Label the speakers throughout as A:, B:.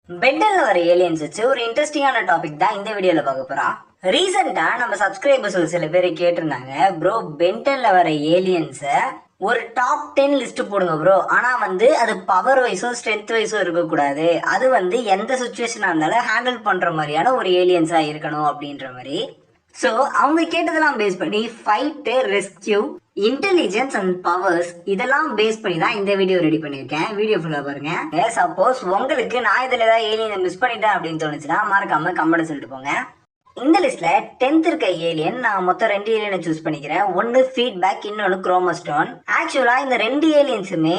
A: பென்டென்ல வர ஏலியன்ஸ் வச்சு ஒரு இன்ட்ரெஸ்டிங்கான டாபிக் தான் இந்த வீடியோல பார்க்க போறோம். ரீசெண்டா நம்ம சப்ஸ்கிரைபர்ஸ் சில பேர் கேட்டிருந்தாங்க, ப்ரோ பென்டென்ல வர ஏலியன்ஸ ஒரு டாப் 10 லிஸ்ட் போடுங்க ப்ரோ. ஆனா அது பவர் வைஸோ ஸ்ட்ரென்த் வைஸோ இருக்கக்கூடாது, அது எந்த சுச்சுவேஷனா இருந்தாலும் ஹேண்டில் பண்ற மாதிரியான ஒரு ஏலியன்ஸா இருக்கணும் அப்படின்ற மாதிரி. ஸோ அவங்க கேட்டதெல்லாம் பேஸ் பண்ணி fight, rescue, intelligence and powers இதெல்லாம் பேஸ் பண்ணி தான் இந்த வீடியோ ரெடி பண்ணியிருக்கேன். வீடியோ ஃபுல்லாக பாருங்க. சப்போஸ் உங்களுக்கு நான் இதில் ஏதாவது ஏலியனை மிஸ் பண்ணிட்டேன் அப்படின்னு தோணுச்சுன்னா மறக்காம கமெண்ட் சொல்லிட்டு போங்க. இந்த லிஸ்ட்ல 10th இருக்க ஏலியன் நான் மொத்தம் 2 ஏலியனை சூஸ் பண்ணிக்கிறேன். ஒன்னு ஃபீட்பேக், இன்னொன்னு குரோமோஸ்டோன். ஆக்சுவலா இந்த 2 ஏலியன்ஸுமே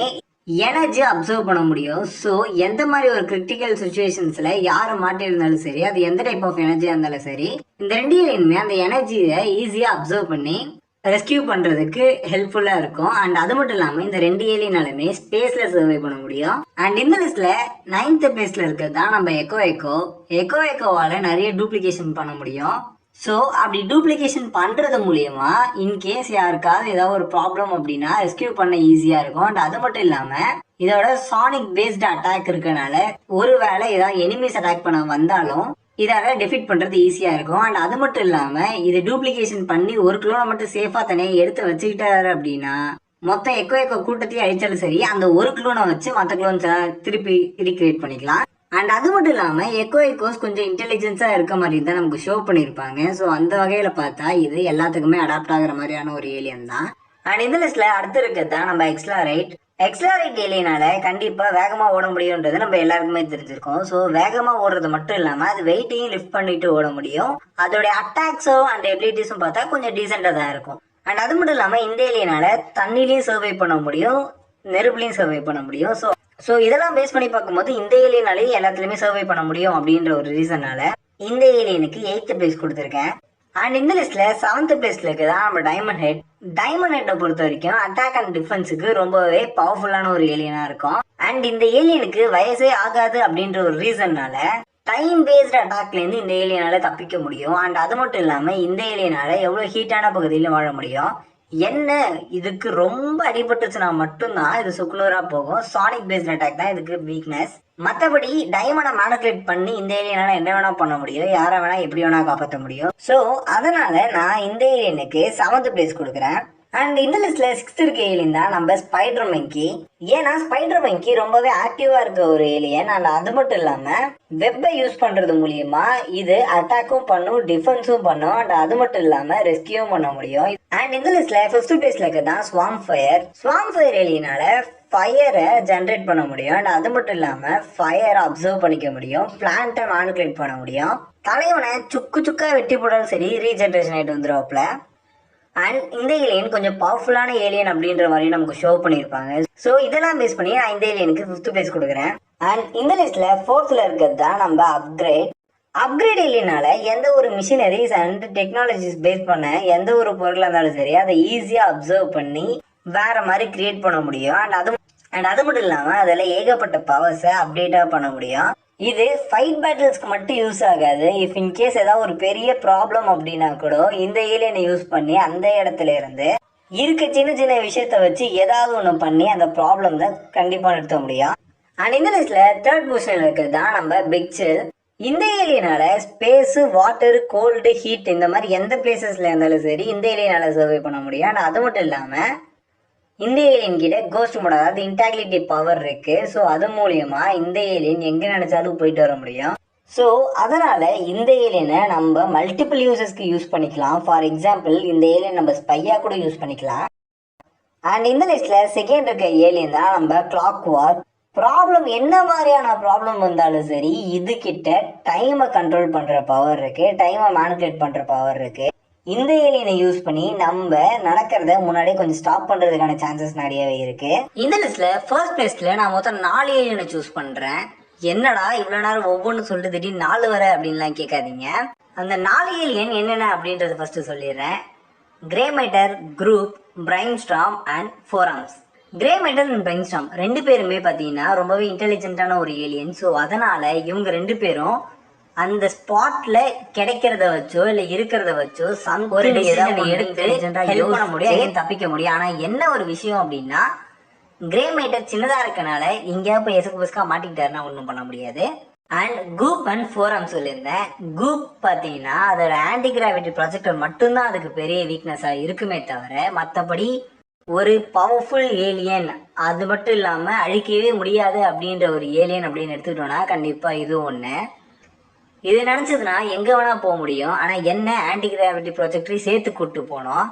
A: எனர்ஜி அப்சர்வ் பண்ண முடியும். ஸோ எந்த மாதிரி ஒரு கிரிட்டிக்கல் சுச்சுவேஷன்ஸ்ல யாரை மாட்டிருந்தாலும் சரி, அது எந்த டைப் ஆஃப் எனர்ஜியா இருந்தாலும் சரி, இந்த 2 ஏலியனுமே அந்த எனர்ஜியை ஈஸியா அப்சர்வ் பண்ணி ரெஸ்கியூ பண்றதுக்கு ஹெல்ப்ஃபுல்லா இருக்கும். அண்ட் அது மட்டும் இல்லாம இந்த 2 ஏலியனாலுமே ஸ்பேஸ்ல சர்வை பண்ண முடியும். அண்ட் இந்த லிஸ்ட்ல 9th பிளேஸ்ல இருக்கிறது தான் நம்ம எக்கோவால நிறைய டூப்ளிகேஷன் பண்ண முடியும். ஸோ அப்படி டூப்ளிகேஷன் பண்றது மூலியமா இன்கேஸ் யாருக்காவது ஏதாவது ஒரு ப்ராப்ளம் அப்படின்னா ரெஸ்கியூ பண்ண ஈஸியா இருக்கும். அண்ட் அது மட்டும் இல்லாம இதோட சானிக் பேஸ்டு அட்டாக் இருக்கனால ஒருவேளை ஏதாவது எனிமீஸ் அட்டாக் பண்ண வந்தாலும் இதால டெஃபிட் பண்றது ஈஸியா இருக்கும். அண்ட் அது மட்டும் இல்லாம இது டூப்ளிகேஷன் பண்ணி ஒரு குளோனை மட்டும் சேஃபா தனியாக எடுத்து வச்சுக்கிட்டாரு அப்படின்னா மொத்தம் எக்கோ கூட்டத்தையும் அழிச்சாலும் சரி, அந்த ஒரு குளோனை வச்சு மற்ற குளோன்ஸ் திருப்பி ரீக்ரியேட் பண்ணிக்கலாம். அண்ட் அது மட்டும் இல்லாம எக்கோஸ் கொஞ்சம் இன்டெலிஜென்ஸா இருக்க மாதிரி தான் நமக்கு ஷோ பண்ணிருப்பாங்க. ஸோ அந்த வகையில பார்த்தா இது எல்லாத்துக்குமே அடாப்ட் ஆகிற மாதிரியான ஒரு ஏலியன் தான். அண்ட் இந்த லிஸ்ட்ல அடுத்து இருக்கிறது தான் நம்ம எக்ஸ்லாரைட் ஏலியனால கண்டிப்பா வேகமா ஓட முடியும்ன்றது நம்ம எல்லாருக்குமே தெரிஞ்சிருக்கோம். ஸோ வேகமா ஓடுறது மட்டும் இல்லாம அது வெயிட்டையும் லிஃப்ட் பண்ணிட்டு ஓட முடியும். அதோட அட்டாக்ஸோ அண்ட் எபிலிட்டிஸும் பார்த்தா கொஞ்சம் டீசெண்டா தான் இருக்கும். அண்ட் அது மட்டும் இல்லாம இந்த ஏலியனால தண்ணிலையும் சர்வை பண்ண முடியும், நெருப்புலையும் சர்வை பண்ண முடியும். ஸோ இதெல்லாம் பேஸ் பண்ணி பார்க்கும்போது இந்த ஏலியனாலேயும் எல்லாத்துலயுமே சர்வை பண்ண முடியும் அப்படின்ற ஒரு ரீசனால இந்த ஏலியனுக்கு 8th பிளேஸ் கொடுத்துருக்கேன். அண்ட் இந்த லிஸ்ட்ல 7th பிளேஸ்ல இருக்குதான் நம்ம டைமண்ட் ஹெட்டை பொறுத்த வரைக்கும் அட்டாக் அண்ட் டிஃபென்ஸுக்கு ரொம்பவே பவர்ஃபுல்லான ஒரு ஏலியனா இருக்கும். அண்ட் இந்த ஏலியனுக்கு வயசே ஆகாது அப்படின்ற ஒரு ரீசன்னால டைம் பேஸ்டு அட்டாக்ல இருந்து இந்த ஏலியனால தப்பிக்க முடியும். அண்ட் அது மட்டும் இல்லாம இந்த ஏலியனால எவ்வளவு ஹீட்டான பகுதியில வாழ முடியும். என்ன இதுக்கு ரொம்ப அடிபட்டுச்சுன்னா மட்டும்தான் இது சுக்குநூறா போகும். சானிக் பேஸ்ட் அட்டாக் தான் இதுக்கு வீக்னஸ். மற்றபடி டைமண்டை மேனிபுலேட் பண்ணி இந்த ஏலியனால என்ன வேணா பண்ண முடியும், யாரை வேணா எப்படி வேணா காப்பாற்ற முடியும். ஸோ அதனால நான் இந்த ஏலியனுக்கு 7th பிளேஸ் கொடுக்குறேன். அண்ட் இந்த லிஸ்ட்ல 6th இருக்க ஏலியன் தான் நம்ம ஸ்பைடர் மங்கி. ஏன்னா ஸ்பைடர் மங்கி ரொம்பவே ஆக்டிவா இருக்க ஒரு ஏலியன். அண்ட் அது மட்டும் இல்லாம வெப்பை யூஸ் பண்றது மூலியமா இது அட்டாக்கும் பண்ணும், டிஃபென்ஸும் பண்ணும். அண்ட் அது மட்டும் இல்லாம ரெஸ்கியூவும் பண்ண முடியும். அண்ட் இந்த லிஸ்ட்ல 5th பிளேஸ்ல இருக்கதான் ஸ்வாம் ஃபயர் ஏலியனால ஃபயரை ஜென்ரேட் பண்ண முடியும். அண்ட் அது மட்டும் இல்லாம ஃபயரை அப்சர்வ் பண்ணிக்க முடியும், பிளான்ட்டை மேனிபுலேட் பண்ண முடியும். தலைவனை சுக்கா வெட்டி போட்டாலும் சரி ரீஜென்ரேஷன் ஆயிட்டு வந்துருவாப்ல. அண்ட் இந்த ஏலியன் கொஞ்சம் பவர்ஃபுல்லான ஏலியன் அப்படின்ற மாதிரி நமக்கு ஷோ பண்ணியிருப்பாங்க. ஸோ இதெல்லாம் பேஸ் பண்ணி நான் இந்த ஏலியனுக்கு 5th பிளேஸ் கொடுக்குறேன். அண்ட் இந்த லிஸ்ட்ல 4thல இருக்கிறது தான் நம்ம அப்கிரேட் ஏலியனால எந்த ஒரு மிஷினரிஸ் அண்ட் டெக்னாலஜிஸ் பேஸ் பண்ண எந்த ஒரு பொருளாக இருந்தாலும் சரி அதை ஈஸியா அப்சர்வ் பண்ணி வேற மாதிரி கிரியேட் பண்ண முடியும். அண்ட் அது மட்டும் இல்லாம அதில் ஏகப்பட்ட பவர்ஸை அப்டேட்டா பண்ண முடியும். இது ஃபைட் பேட்டில்ஸ்க்கு மட்டும் யூஸ் ஆகாது. இஃப் இன்கேஸ் ஏதாவது ஒரு பெரிய ப்ராப்ளம் அப்படின்னா கூட இந்த ஏலியனை யூஸ் பண்ணி அந்த இடத்துல இருந்து இருக்க சின்ன விஷயத்த வச்சு ஏதாவது ஒன்று பண்ணி அந்த ப்ராப்ளம் தான் கண்டிப்பா நிறுத்த முடியும். அண்ட் இந்த லிஸ்ட்ல 3rd பொசிஷன்ல இருக்கிறது தான் நம்ம பிக் சில். இந்த ஏலியனால ஸ்பேஸ், வாட்டர், கோல்டு, ஹீட் இந்த மாதிரி எந்த பிளேசஸ்ல இருந்தாலும் சரி இந்த ஏலியனால சர்வை பண்ண முடியும். அண்ட் அது மட்டும் இல்லாம இந்த ஏலியன் கிட்ட கோஸ்ட் மோட், அதாவது இன்டாகிலிட்டி பவர் இருக்கு. ஸோ அது மூலியமா இந்த ஏலியன் எங்க நினைச்சாலும் போயிட்டு வர முடியும். ஸோ அதனால இந்த ஏலியனை நம்ம மல்டிபிள் யூசஸ்க்கு யூஸ் பண்ணிக்கலாம். ஃபார் எக்ஸாம்பிள் இந்த ஏலியன் நம்ம ஸ்பையா கூட யூஸ் பண்ணிக்கலாம். அண்ட் இந்த லிஸ்ட்ல 2nd இருக்க ஏலியன் தான் நம்ம கிளாக் வார். ப்ராப்ளம் என்ன மாதிரியான ப்ராப்ளம் வந்தாலும் சரி இது கிட்ட டைமை கண்ட்ரோல் பண்ற பவர் இருக்கு, டைமை மேனிபுலேட் பண்ற பவர் இருக்கு. இந்த ஏலியனை யூஸ் பண்ணி நம்ம நடக்கிறத முன்னாடியே கொஞ்சம் ஸ்டாப் பண்றதுக்கான சான்சஸ் நிறையவே இருக்கு. இந்த லிஸ்ட்ல 1st பிளேஸ்ல நான் மொத்தம் 4 ஏலியனை சூஸ் பண்றேன். என்னடா இவ்வளவு நேரம் ஒவ்வொன்று சொல்லிட்டு திடீர்னு 4 வர அப்படின்லாம் கேட்காதீங்க. அந்த 4 ஏலியன் என்னென்ன அப்படின்றத ஃபர்ஸ்ட் சொல்லிடுறேன். Grey matter, group, brainstorm and forums. Grey matter and brainstorm 2 பேருமே பார்த்தீங்கன்னா ரொம்பவே இன்டெலிஜென்ட்டான ஒரு ஏலியன். ஸோ அதனால இவங்க 2 பேரும் அந்த ஸ்பாட்ல கிடைக்கிறத வச்சோ இல்ல இருக்கிறத வச்சோ ஒரு டிசிஷன் எடுத்து ஹெல்ப் பண்ண முடியும், தப்பிக்க முடியும். ஆனா என்ன ஒரு விஷயம் அப்படின்னா கிரே மேட்டர் சின்னதா இருக்கனால இங்க போய் எசக்கு பஸ்கா மாட்டிக்கிட்டாருன்னா ஒன்றும் பண்ண முடியாது. அண்ட் கூப் அண்ட் ஃபோரம் சொல்லியிருந்தேன். கூப் பார்த்தீங்கன்னா அதோட ஆன்டி கிராவிட்டி ப்ரொஜெக்டர் மட்டும்தான் அதுக்கு பெரிய வீக்னஸாக இருக்குமே தவிர மற்றபடி ஒரு பவர்ஃபுல் ஏலியன் அது மட்டும் இல்லாமல் அழிக்கவே முடியாது அப்படின்ற ஒரு ஏலியன் அப்படின்னு எடுத்துக்கிட்டோம்னா கண்டிப்பாக இது ஒன்று. இது நினச்சதுன்னா எங்கே வேணால் போக முடியும். ஆனால் என்ன ஆன்டி கிராவிட்டி ப்ரொஜெக்டரை சேர்த்து கூப்பிட்டு போனோம்.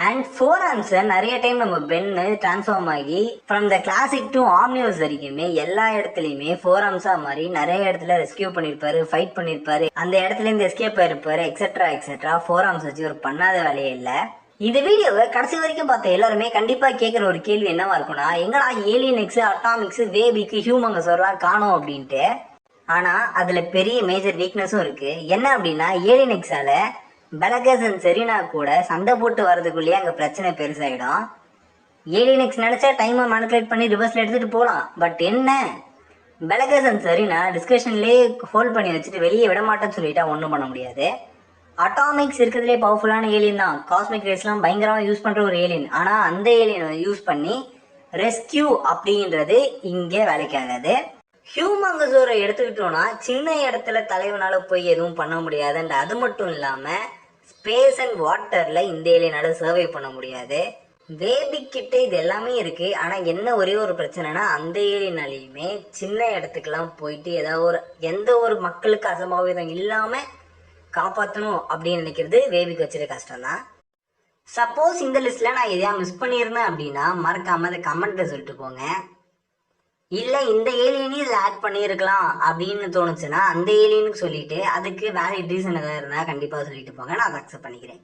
A: அண்ட் ஃபோர் ஆர்ம்ஸை நிறைய டைம் நம்ம பென்னு டிரான்ஸ்ஃபார்ம் ஆகி from the classic to Omniverse வரைக்குமே எல்லா இடத்துலையுமே ஃபோர் ஆர்ம்ஸாக மாதிரி நிறைய இடத்துல ரெஸ்கியூ பண்ணியிருப்பாரு, ஃபைட் பண்ணியிருப்பாரு, அந்த இடத்துல இருந்து எஸ்கேப் ஆயிருப்பாரு, எக்ஸெட்ரா எக்ஸெட்ரா. ஃபோர் ஆர்ம்ஸ் வச்சு ஒரு பண்ணாத வேலையே இல்லை. இந்த வீடியோவை கடைசி வரைக்கும் பார்த்த எல்லாருமே கண்டிப்பாக கேட்குற ஒரு கேள்வி என்னவா இருக்கும்னா, எங்கடா ஏலியன் எக்ஸ், அட்டாமிக்ஸ், வேபிக்கு, ஹியூமங்கஸோர்லாம் காணோம் அப்படின்ட்டு. ஆனால் அதில் பெரிய மேஜர் வீக்னஸும் இருக்குது. என்ன அப்படின்னா ஏலியன் எக்ஸால் பெலகஸ் அண்ட் செரீனா கூட சண்டை போட்டு வரதுக்குள்ளேயே அங்கே பிரச்சனை பெருசாகிடும். ஏலியன் எக்ஸ் நினச்சா டைமை மேனிபுலேட் பண்ணி ரிவர்ஸில் எடுத்துகிட்டு போகலாம். பட் என்ன பெலகஸ் அண்ட் செரீனா டிஸ்கஷன்லேயே ஹோல்ட் பண்ணி வச்சுட்டு வெளியே விடமாட்டேன்னு சொல்லிட்டா ஒன்றும் பண்ண முடியாது. அட்டாமிக்ஸ் இருக்கிறதுலே பவர்ஃபுல்லான ஏலியன் தான். காஸ்மிக் ரேஸ்லாம் பயங்கரமாக யூஸ் பண்ணுற ஒரு ஏலியன். ஆனால் அந்த ஏலியனை யூஸ் பண்ணி ரெஸ்கியூ அப்படின்றது இங்கே வேலைக்காகாது. ஹியூமங்கஸோரை எடுத்துக்கிட்டோம்னா சின்ன இடத்துல தலைவனால போய் எதுவும் பண்ண முடியாது. அண்ட் அது மட்டும் இல்லாமல் ஸ்பேஸ் அண்ட் வாட்டரில் இந்த ஏலியனால சர்வை பண்ண முடியாது. வேபிக்கிட்ட இது எல்லாமே இருக்குது. ஆனால் என்ன ஒரே ஒரு பிரச்சனைனா அந்த ஏலியனாலேயுமே சின்ன இடத்துக்கெல்லாம் போயிட்டு ஏதாவது எந்த ஒரு மக்களுக்கு அசம்பாவிதம் இல்லாமல் காப்பாற்றணும் அப்படின்னு நினைக்கிறது வேபிக்கு வச்சுட்டு கஷ்டம் தான். சப்போஸ் இந்த லிஸ்ட்டில் நான் எதையா மிஸ் பண்ணியிருந்தேன் அப்படின்னா மறக்காமல் அதை கமெண்ட்டில் சொல்லிட்டு போங்க. இல்லை இந்த ஏலியனையும் இதில் ஆட் பண்ணியிருக்கலாம் அப்படின்னு தோணுச்சுன்னா அந்த ஏலியனுக்கு சொல்லிட்டு அதுக்கு வேலிட் ரீசன் எதாவது இருந்தால் கண்டிப்பாக சொல்லிட்டு போங்க. நான் அதை அக்செப்ட் பண்ணிக்கிறேன்.